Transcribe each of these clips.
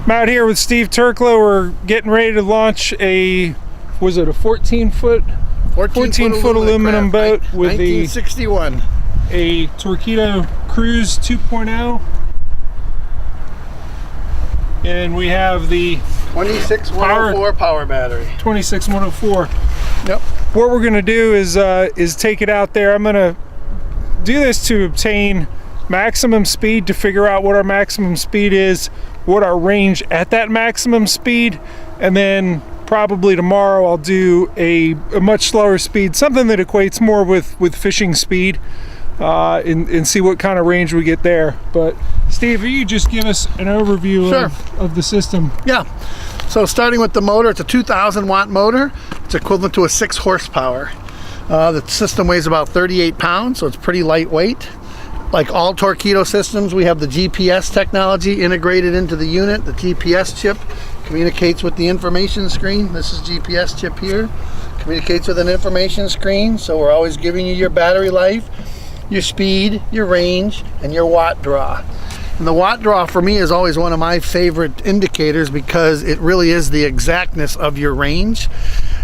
I'm out here with Steve Turklow. We're getting ready to launch a, was it a 14-foot 14-foot aluminum boat with 1961. a Torqeedo Cruise 2.0. And we have the 26104 power battery. 26104. Yep. What we're gonna do is take it out there. I'm gonna do this to obtain maximum speed, to figure out what our maximum speed is, what our range at that maximum speed, and then probably tomorrow I'll do a much slower speed, something that equates more with fishing speed, and see what kind of range we get there. But Steve, will you just give us an overview of the system? Yeah. So starting with the motor, it's a 2,000 watt motor. It's equivalent to a 6 horsepower. The system weighs about 38 pounds, so it's pretty lightweight. Like all Torqeedo systems, we have the GPS technology integrated into the unit. The GPS chip communicates with the information screen. This is GPS chip here. Communicates with an information screen, so we're always giving you your battery life, your speed, your range, and your watt draw. And the watt draw for me is always one of my favorite indicators because it really is the exactness of your range.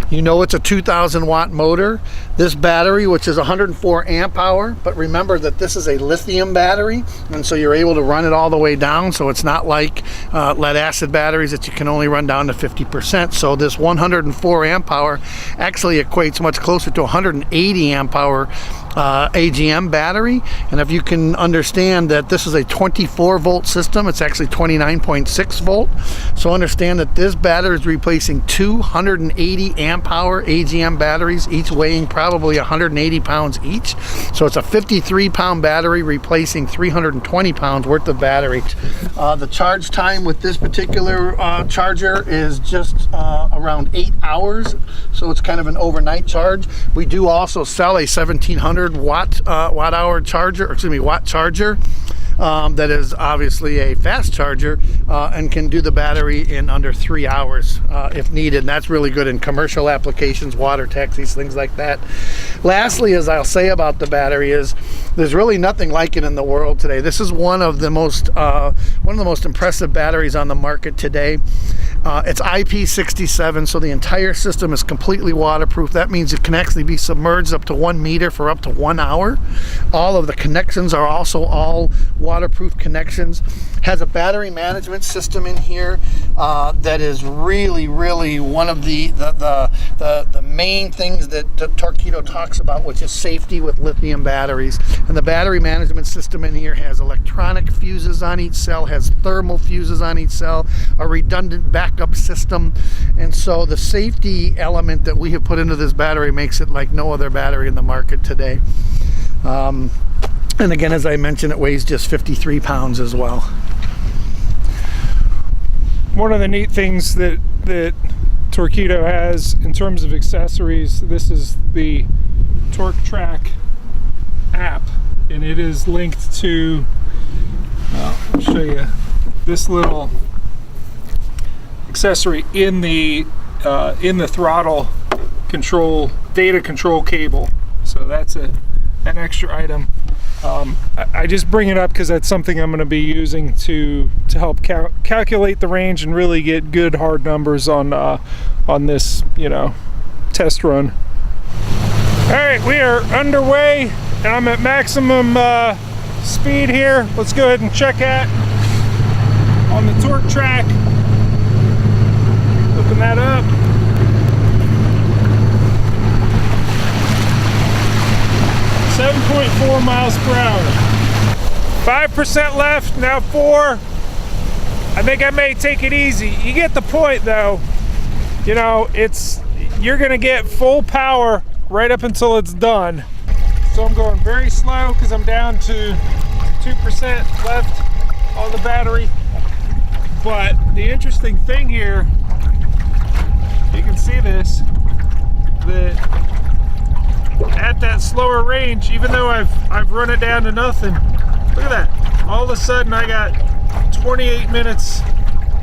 You know it's a 2,000 watt motor. This battery, which is 104 amp hour, but remember that this is a lithium battery, and so you're able to run it all the way down, so it's not like lead acid batteries that you can only run down to 50%. So this 104 amp hour actually equates much closer to 180 amp hour AGM battery. And if you can understand that this is a 24 volt system, it's actually 29.6 volt. So understand that this battery is replacing 280 amp hour AGM batteries, each weighing probably 180 pounds each. So it's a 53 pound battery replacing 320 pounds worth of battery. The charge time with this particular charger is just around 8 hours. So it's kind of an overnight charge. We do also sell a 1700 watt charger that is obviously a fast charger and can do the battery in under 3 hours if needed. And that's really good in commercial applications, water taxis, things like that. Lastly, as I'll say about the battery, is there's really nothing like it in the world today. This is one of the most impressive batteries on the market today. It's IP67, so the entire system is completely waterproof. That means it can actually be submerged up to 1 meter for up to 1 hour. All of the connections are also all waterproof connections. Has a battery management system in here that is really one of the main things that Torqeedo talks about, which is safety with lithium batteries. And the battery management system in here has electronic fuses on each cell, has thermal fuses on each cell, a redundant backup system. And so the safety element that we have put into this battery makes it like no other battery in the market today. And again, as I mentioned, it weighs just 53 pounds as well. One of the neat things that Torqeedo has in terms of accessories, this is the TorqTrack app, and it is linked to, I'll show you this little accessory in the throttle control, data control cable. So that's an extra item. I just bring it up because that's something I'm going to be using to help calculate the range and really get good hard numbers on this, test run. All right, we are underway, and I'm at maximum speed here. Let's go ahead and check out on the TorqTrack. Open that up. 7.4 miles per hour. 5% left, now 4. I think I may take it easy. You get the point though. You're gonna get full power right up until it's done. So I'm going very slow because I'm down to 2% left on the battery. But the interesting thing here, you can see this, that at that slower range, even though I've run it down to nothing, look at that. All of a sudden I got 28 minutes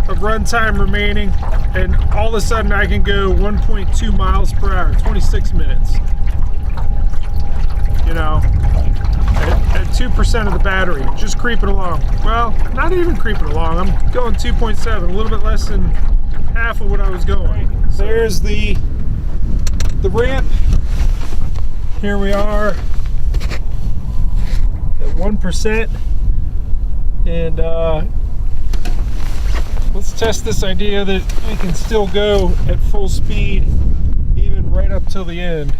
of run time remaining, and all of a sudden I can go 1.2 miles per hour, 26 minutes. 2% of the battery, just creeping along. Well, not even creeping along. I'm going 2.7, a little bit less than half of what I was going. So there's the ramp. Here we are at 1%, and let's test this idea that we can still go at full speed even right up till the end.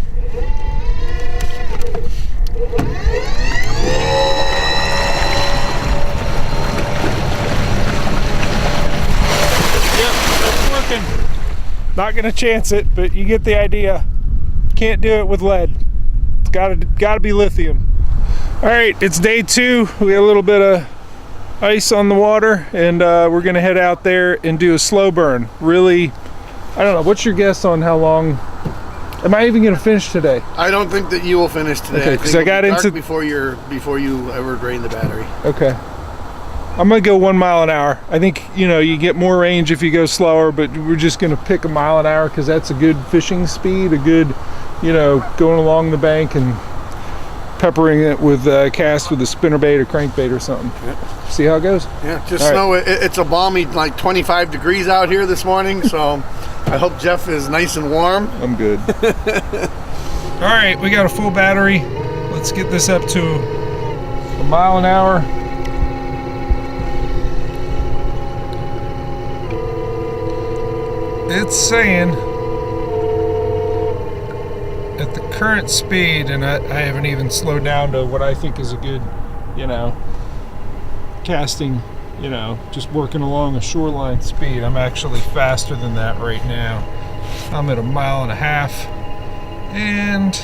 Yep, that's working. Not gonna chance it, but you get the idea. Can't do it with lead. It's gotta be lithium. All right, it's day 2. We got a little bit of ice on the water, and we're gonna head out there and do a slow burn. Really, I don't know. What's your guess on how long? Am I even gonna finish today? I don't think that you will finish today. Okay, because I got into before you ever drain the battery. Okay. I'm gonna go 1 mile an hour. I think, you know, you get more range if you go slower, but we're just gonna pick a mile an hour because that's a good fishing speed, a good, you know, going along the bank and peppering it with cast with a spinnerbait or crankbait or something. Yeah. See how it goes? Yeah, just know it's a balmy like 25 degrees out here this morning, so I hope Jeff is nice and warm. I'm good. All right, we got a full battery. Let's get this up to a mile an hour. It's saying at the current speed, and I haven't even slowed down to what I think is a good, you know, casting, you know, just working along a shoreline speed. I'm actually faster than that right now. I'm at 1.5 miles, and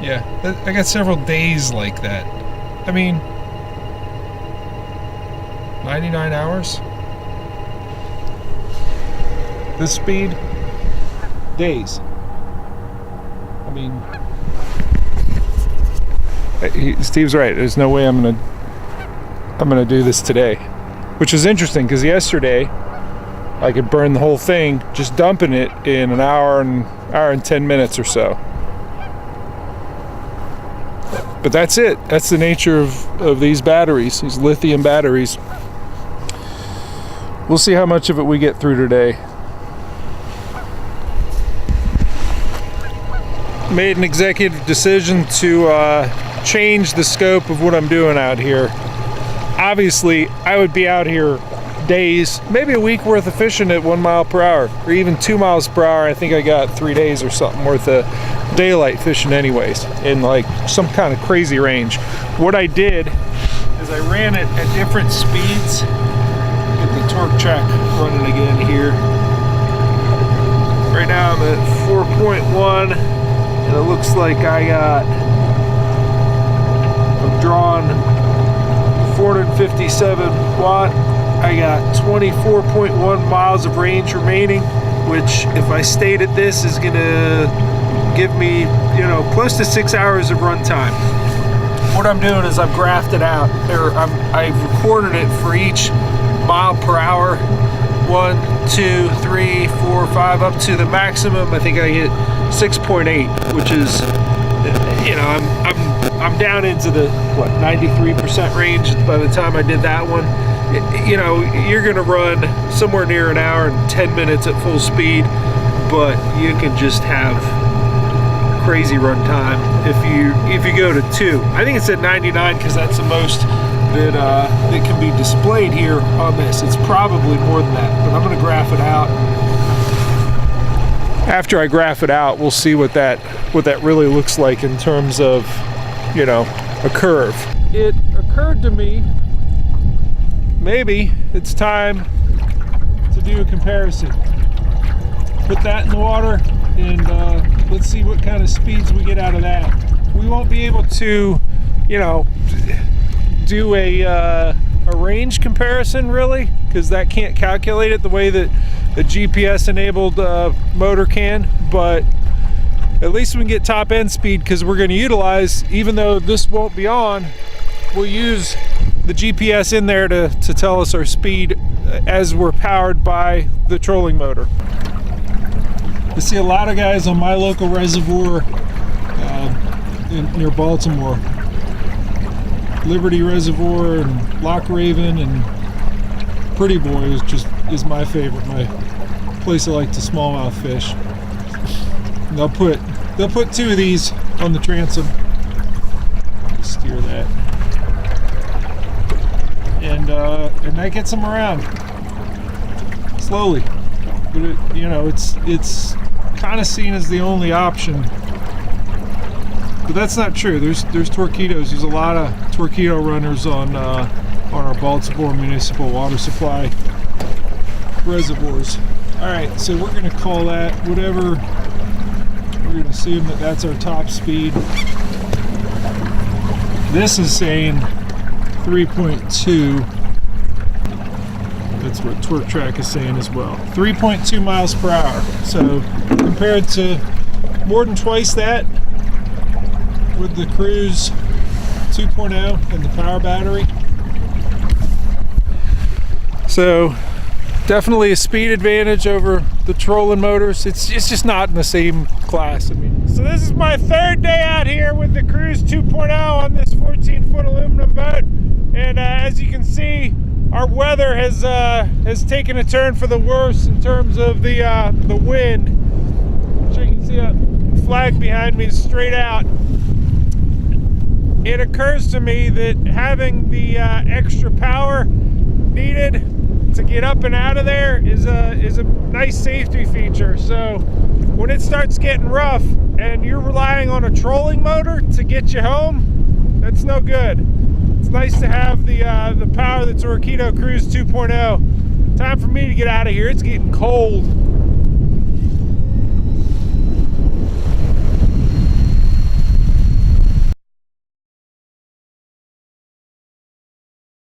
yeah, I got several days like that. I mean, 99 hours. This speed, days. I mean, Steve's right. There's no way I'm gonna do this today, which is interesting because yesterday I could burn the whole thing just dumping it in an hour and 10 minutes or so. But that's it. That's the nature of these batteries, these lithium batteries. We'll see how much of it we get through today. Made an executive decision to change the scope of what I'm doing out here. Obviously, I would be out here days, maybe a week worth of fishing at 1 mile per hour, or even 2 miles per hour. I think I got 3 days or something worth of daylight fishing anyways, in like some kind of crazy range. What I did is I ran it at different speeds. Get the torque track running again here. Right now I'm at 4.1. And it looks like I'm drawing 457 watt. I got 24.1 miles of range remaining, which if I stayed at this is gonna give me, you know, close to 6 hours of run time. What I'm doing is I've graphed it out, or I've recorded it for each mile per hour. 1, 2, 3, 4, 5, up to the maximum. I think I hit 6.8, which is, you know, I'm down into the 93% range by the time I did that one. You know, you're gonna run somewhere near an hour and 10 minutes at full speed, but you can just have crazy run time if you go to 2. I think it's at 99 because that's the most that can be displayed here on this. It's probably more than that, but I'm going to graph it out. After I graph it out, we'll see what that really looks like in terms of, you know, a curve. It occurred to me, maybe it's time to do a comparison. Put that in the water, and let's see what kind of speeds we get out of that. We won't be able to, you know, do a range comparison really, because that can't calculate it the way that a GPS enabled motor can, but at least we can get top end speed, because we're going to utilize, even though this won't be on, we'll use the GPS in there to tell us our speed as we're powered by the trolling motor. I see a lot of guys on my local reservoir near Baltimore. Liberty Reservoir and Loch Raven and Pretty Boy is my favorite. My place I like to smallmouth fish. And they'll put 2 of these on the transom. Just steer that, and that gets them around slowly. But it's kind of seen as the only option. But that's not true. There's torpedoes. There's a lot of torpedo runners on our Baltimore municipal water supply reservoirs. All right, so we're going to call that whatever. We're going to assume that that's our top speed. This is saying 3.2. That's what Torque Track is saying as well. 3.2 miles per hour. So compared to more than twice that with the Cruise 2.0 and the power battery. So definitely a speed advantage over the trolling motors. It's just not in the same class. I mean, so this is my 3rd day out here with the Cruise 2.0 on this 14-foot aluminum boat, and as you can see, our weather has taken a turn for the worse in terms of the wind. So you can see a flag behind me straight out. It occurs to me that having the extra power needed to get up and out of there is a nice safety feature. So when it starts getting rough and you're relying on a trolling motor to get you home, that's no good. It's nice to have the power of the Torqeedo Cruise 2.0. Time for me to get out of here. It's getting cold.